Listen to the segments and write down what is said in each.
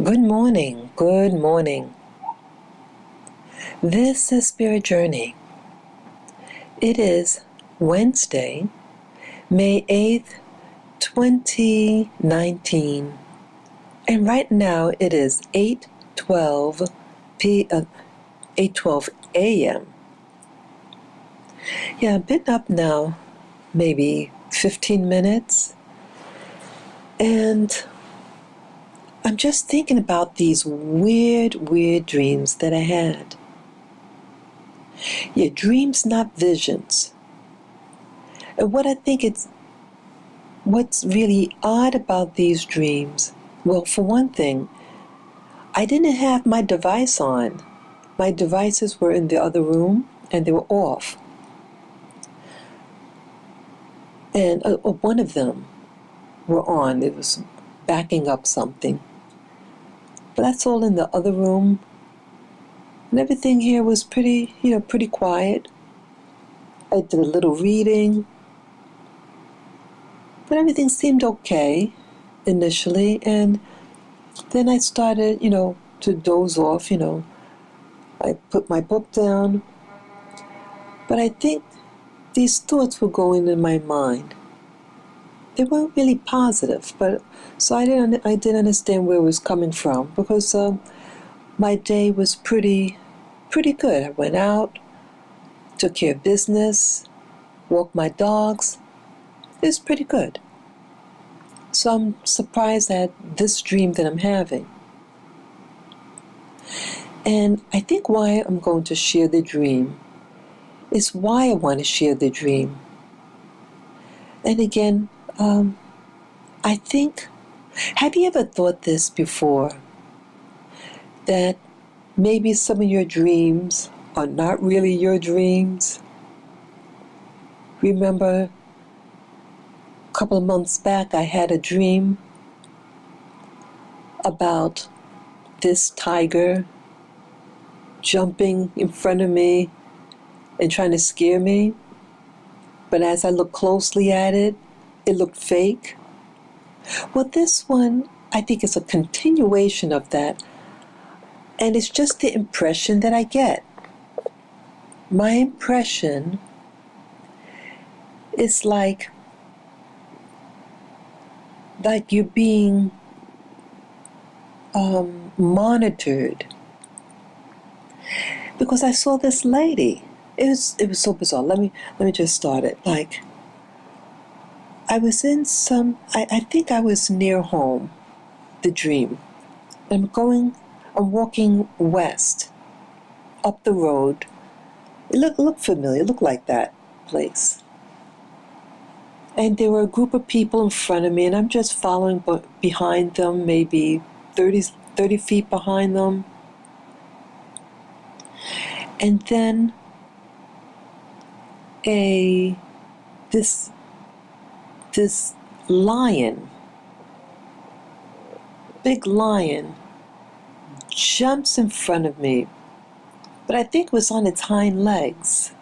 Good morning, good morning. This is Spirit Journey. It is Wednesday, May 8th, 2019. And right now it is 8:12 a.m. Yeah, I've been up now maybe 15 minutes. And I'm just thinking about these weird dreams that I had. Yeah, dreams, not visions. And what's really odd about these dreams, well, for one thing, I didn't have my device on. My devices were in the other room and they were off. And one of them were on. It was backing up something. But that's all in the other room. And everything here was pretty quiet. I did a little reading. But everything seemed okay initially. And then I started, to doze off, I put my book down. But I think these thoughts were going in my mind. They weren't really positive, but so I didn't understand where it was coming from because my day was pretty good. I went out, took care of business, walked my dogs. It was pretty good. So I'm surprised at this dream that I'm having. And I think why I'm going to share the dream is why I want to share the dream. And again, I think, have you ever thought this before? That maybe some of your dreams are not really your dreams? Remember, a couple of months back, I had a dream about this tiger jumping in front of me and trying to scare me. But as I looked closely at it, it looked fake. Well, this one, I think, is a continuation of that. And it's just the impression that I get. My impression is like you're being monitored. Because I saw this lady. It was so bizarre. Let me just start it. Like, I was in I think I was near home, the dream. I'm walking west, up the road. It looked familiar, it looked like that place. And there were a group of people in front of me, and I'm just following behind them, maybe 30 feet behind them. And then this lion, big lion, jumps in front of me, but I think it was on its hind legs.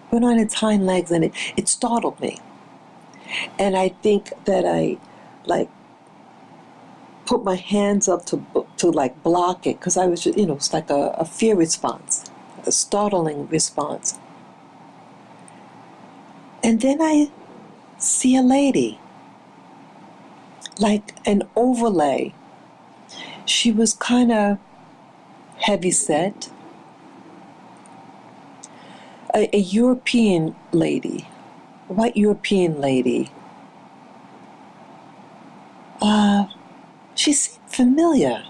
It went on its hind legs, and it startled me. And I think that I put my hands up to block it, because I was just, it's like a fear response, a startling response. And then I see a lady, like an overlay. She was kind of heavy set. A European lady, a white European lady. She seemed familiar.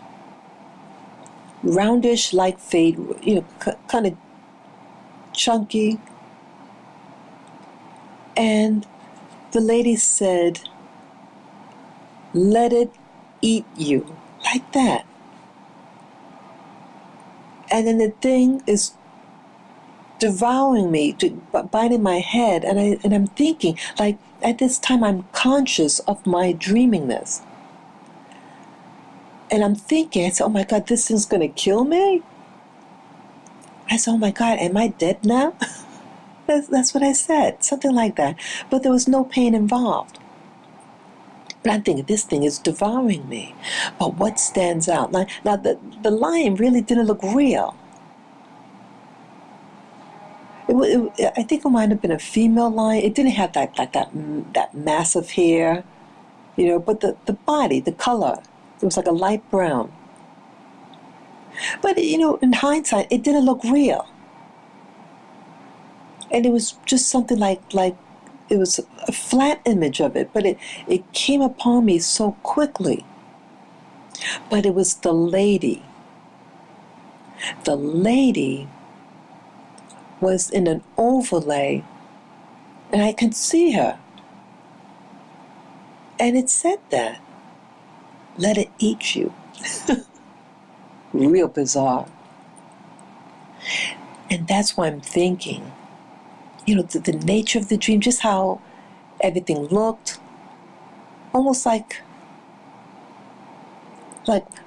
Roundish, like fade, kind of chunky. And the lady said, "Let it eat you," like that. And then the thing is devouring me, biting my head, and I'm thinking, like, at this time I'm conscious of my dreamingness. And I'm thinking, I said, oh my God, this thing's gonna kill me? I said, oh my God, am I dead now? That's what I said, something like that. But there was no pain involved. And I'm thinking, this thing is devouring me. But what stands out? Now the lion really didn't look real. I think it might have been a female lion. It didn't have that massive hair, but the body, the color, it was like a light brown. But, in hindsight, it didn't look real. And it was just something like it was a flat image of it, but it came upon me so quickly. But it was the lady. The lady was in an overlay, and I could see her. And it said that, let it eat you. Real bizarre. And that's why I'm thinking, the nature of the dream, just how everything looked, almost like,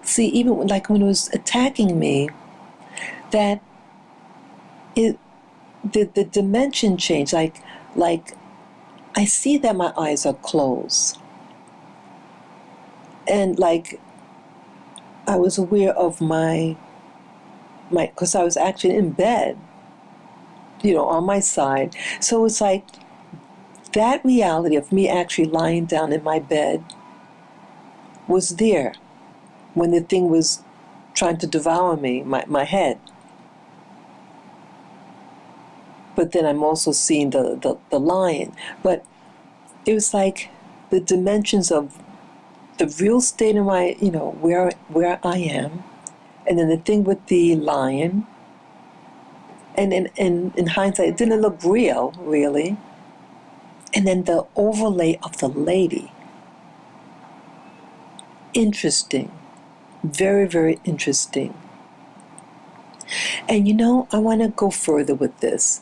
see, even like when it was attacking me, that the dimension changed, like I see that my eyes are closed, and like I was aware of my because I was actually in bed, on my side. So it's like that reality of me actually lying down in my bed was there when the thing was trying to devour me, my head. But then I'm also seeing the lion. But it was like the dimensions of the real state of my, where I am, and then the thing with the lion. And in hindsight, it didn't look real, really. And then the overlay of the lady. Interesting. Very, very interesting. And I want to go further with this.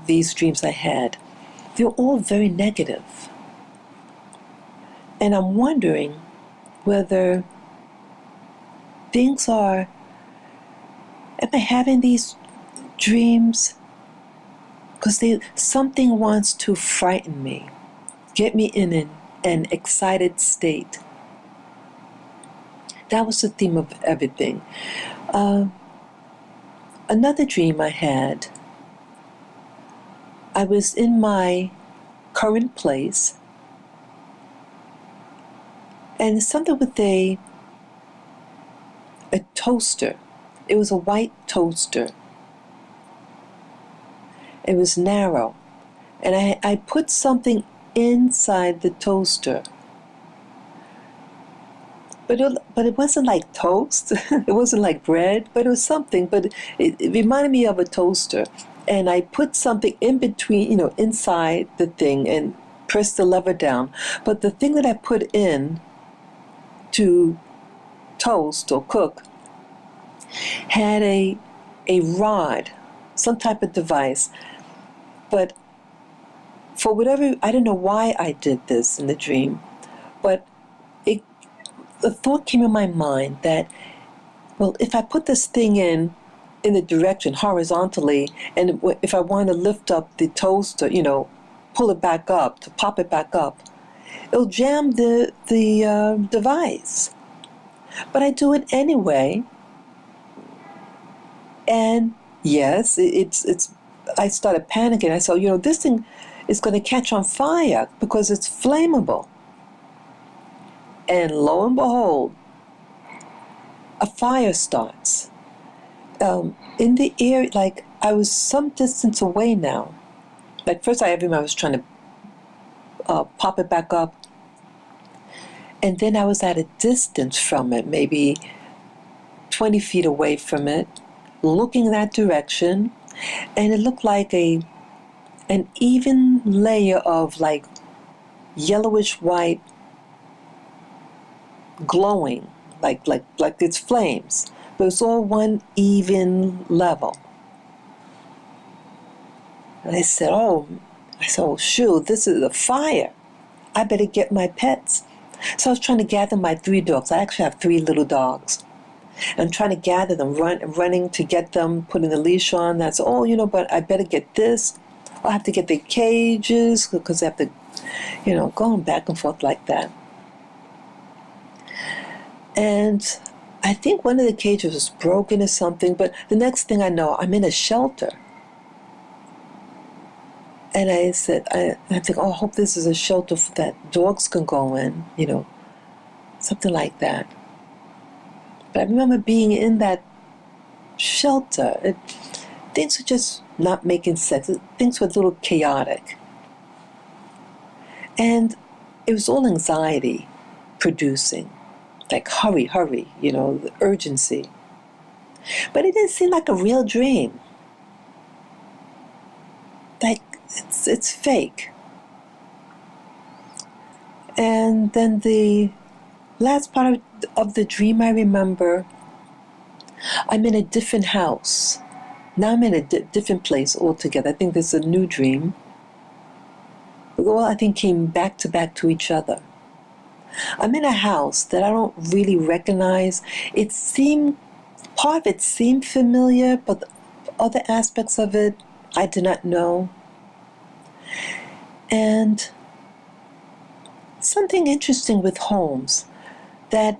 These dreams I had. They're all very negative. And I'm wondering whether am I having these dreams because something wants to frighten me, get me in an excited state. That was the theme of everything. Another dream I had, I was in my current place, and something with a toaster. It was a white toaster. It was narrow. And I put something inside the toaster. But it wasn't like toast. It wasn't like bread, but it was something. But it reminded me of a toaster. And I put something in between, inside the thing and pressed the lever down. But the thing that I put in to toast or cook had a rod, some type of device. But for whatever, I don't know why I did this in the dream, but the thought came in my mind that, well, if I put this thing in the direction horizontally, and if I want to lift up the toaster, pull it back up, to pop it back up, it'll jam the device. But I do it anyway. And yes, I started panicking. I said, this thing is going to catch on fire because it's flammable. And lo and behold, a fire starts. In the air, like I was some distance away now. Like first I was trying to pop it back up. And then I was at a distance from it, maybe 20 feet away from it, looking in that direction. And it looked like an even layer of like yellowish white glowing, like it's flames. But it's all one even level. And I said, oh shoot, this is a fire. I better get my pets. So I was trying to gather my 3 dogs. I actually have 3 little dogs. I'm trying to gather them, running to get them, putting the leash on. That's but I better get this. I have to get the cages because I have to going back and forth like that. And I think one of the cages was broken or something, but the next thing I know, I'm in a shelter. And I said, I think, oh, I hope this is a shelter that dogs can go in, something like that. But I remember being in that shelter. Things were just not making sense. Things were a little chaotic. And it was all anxiety producing. Like, hurry, the urgency. But it didn't seem like a real dream. Like, it's fake. And then the last part of the dream, I remember, I'm in a different house. Now I'm in a different place altogether. I think this is a new dream. But all I think came back to each other. I'm in a house that I don't really recognize. Part of it seemed familiar, but other aspects of it I did not know. And something interesting with homes, that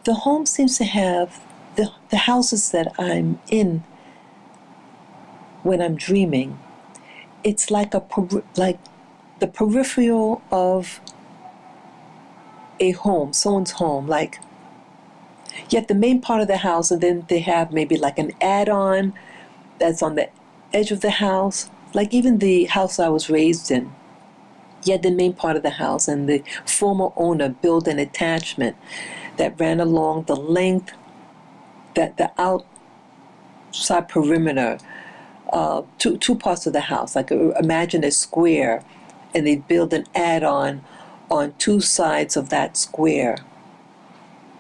the home seems to have, the houses that I'm in when I'm dreaming, it's like like the peripheral of a home, someone's home. Like, you have the main part of the house, and then they have maybe like an add-on that's on the edge of the house. Like even the house I was raised in, you had the main part of the house, and the former owner built an attachment that ran along the length, that the outside perimeter, two parts of the house. Like, imagine a square, and they build an add-on on two sides of that square.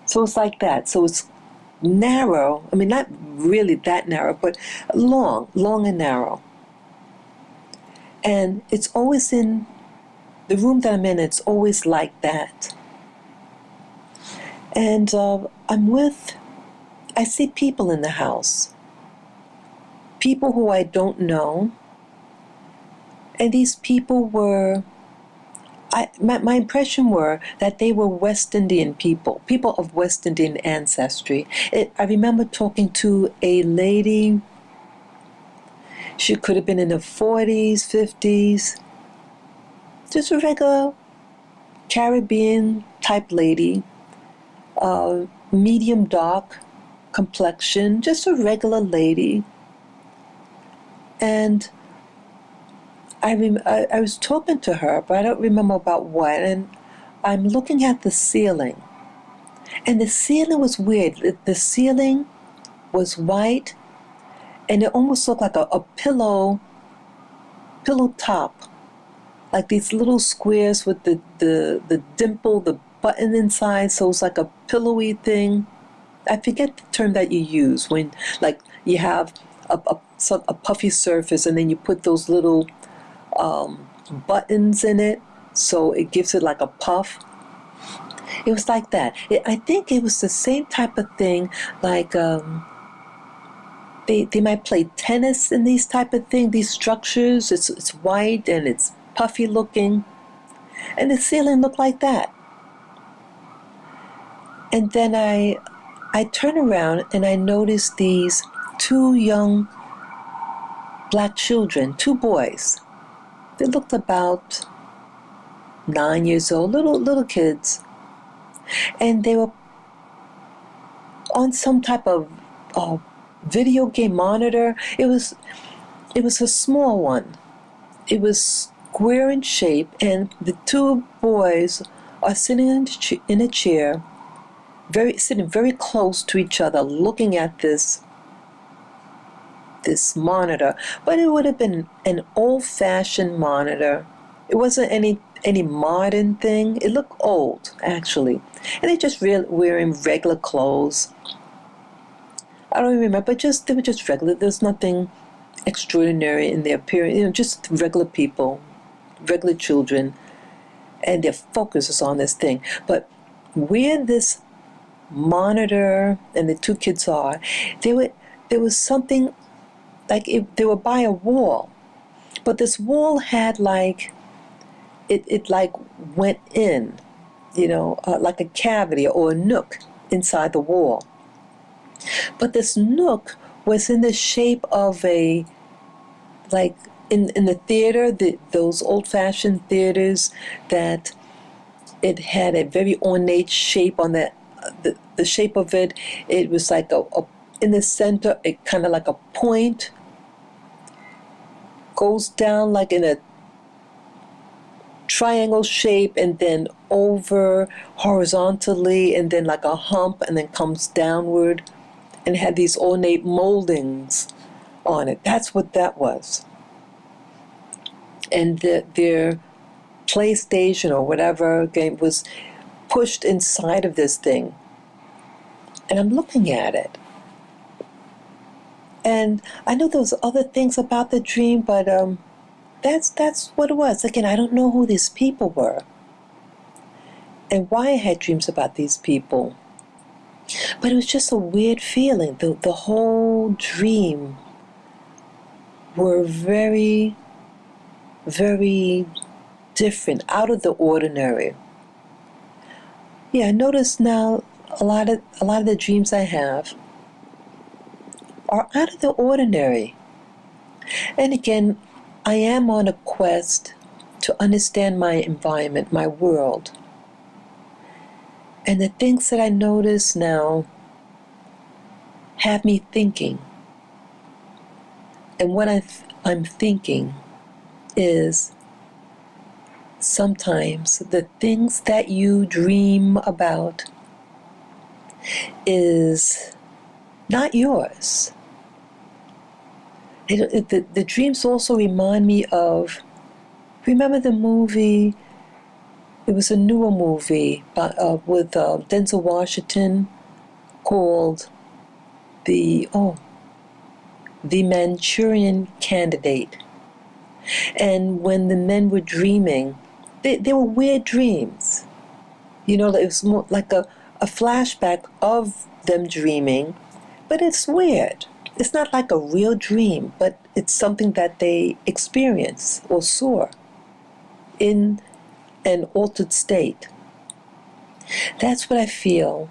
So it's like that. So it's narrow. I mean, not really that narrow, but long and narrow. And it's always in the room that I'm in, it's always like that. And I see people in the house. People who I don't know. And these people were, my impression were that they were West Indian people of West Indian ancestry. I remember talking to a lady. She could have been in her 40s, 50s. Just a regular Caribbean type lady. Medium dark complexion. Just a regular lady. And I was talking to her, but I don't remember about what, and I'm looking at the ceiling. And the ceiling was weird. The ceiling was white, and it almost looked like a pillow top. Like these little squares with the dimple, the button inside, so it's like a pillowy thing. I forget the term that you use when, like, you have a puffy surface, and then you put those little buttons in it, so it gives it like a puff. It was like that. I think it was the same type of thing, like they might play tennis in these type of thing, these structures. It's white and it's puffy looking, and the ceiling looked like that. And then I turn around and I notice these two young black children, two boys. They looked about 9 years old, little kids. And they were on some type of video game monitor. It was a small one. It was square in shape, and the two boys are sitting in a chair, sitting very close to each other, looking at this monitor. But it would have been an old-fashioned monitor. It wasn't any modern thing. It looked old, actually. And they just wearing regular clothes. I don't remember, but they were just regular. There's nothing extraordinary in their appearance. Just regular people, regular children, and their focus is on this thing. But where this monitor and the two kids are, there was something like they were by a wall, but this wall had like it like went in, like a cavity or a nook inside the wall. But this nook was in the shape of a, like in the theater, those old-fashioned theaters, that it had a very ornate shape on the shape of it. It was like a in the center, it kind of like a point goes down like in a triangle shape, and then over horizontally, and then like a hump, and then comes downward, and had these ornate moldings on it. That's what that was. And their PlayStation or whatever game was pushed inside of this thing. And I'm looking at it. And I know there was other things about the dream, but that's what it was. Again, I don't know who these people were and why I had dreams about these people. But it was just a weird feeling. The whole dream were very, very different, out of the ordinary. Yeah, I notice now a lot of the dreams I have are out of the ordinary. And again, I am on a quest to understand my environment, my world. And the things that I notice now have me thinking. And what I'm thinking is sometimes the things that you dream about is not yours. The dreams also remind me of, remember the movie, it was a newer movie with Denzel Washington called the Manchurian Candidate. And when the men were dreaming, they were weird dreams. It was more like a flashback of them dreaming, but it's weird. It's not like a real dream, but it's something that they experienced or saw in an altered state. That's what I feel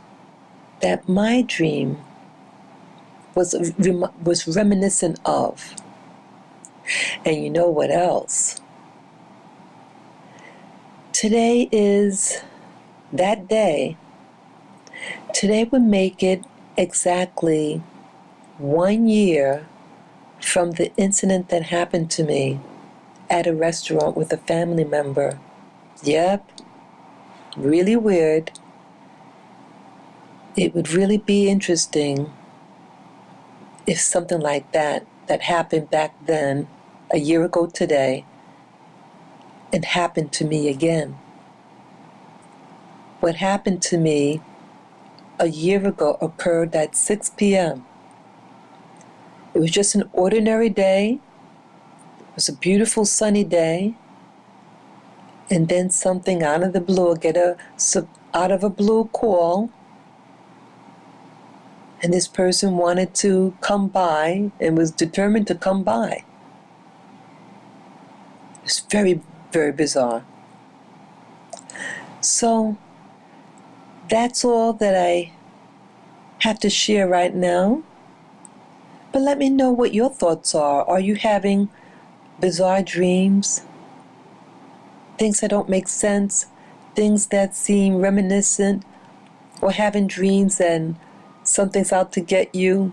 that my dream was reminiscent of. And you know what else? Today is that day. Today would make it exactly 1 year from the incident that happened to me at a restaurant with a family member. Yep, really weird. It would really be interesting if something like that happened back then, a year ago today, and happened to me again. What happened to me a year ago occurred at 6 p.m. It was just an ordinary day. It was a beautiful sunny day. And then something out of the blue, out of a blue call. And this person wanted to come by and was determined to come by. It's very, very bizarre. So that's all that I have to share right now. But let me know what your thoughts are. Are you having bizarre dreams? Things that don't make sense? Things that seem reminiscent? Or having dreams and something's out to get you,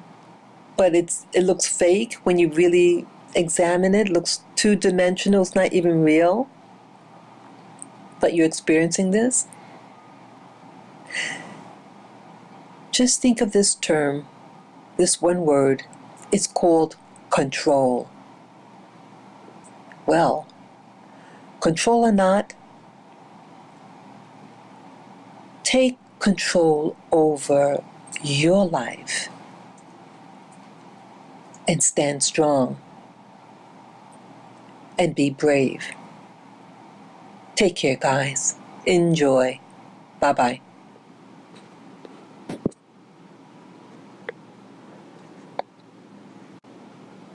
but it looks fake when you really examine it? It looks two-dimensional, it's not even real, but you're experiencing this? Just think of this term, this one word. It's called control. Well, control or not, take control over your life and stand strong and be brave. Take care, guys. Enjoy. Bye-bye.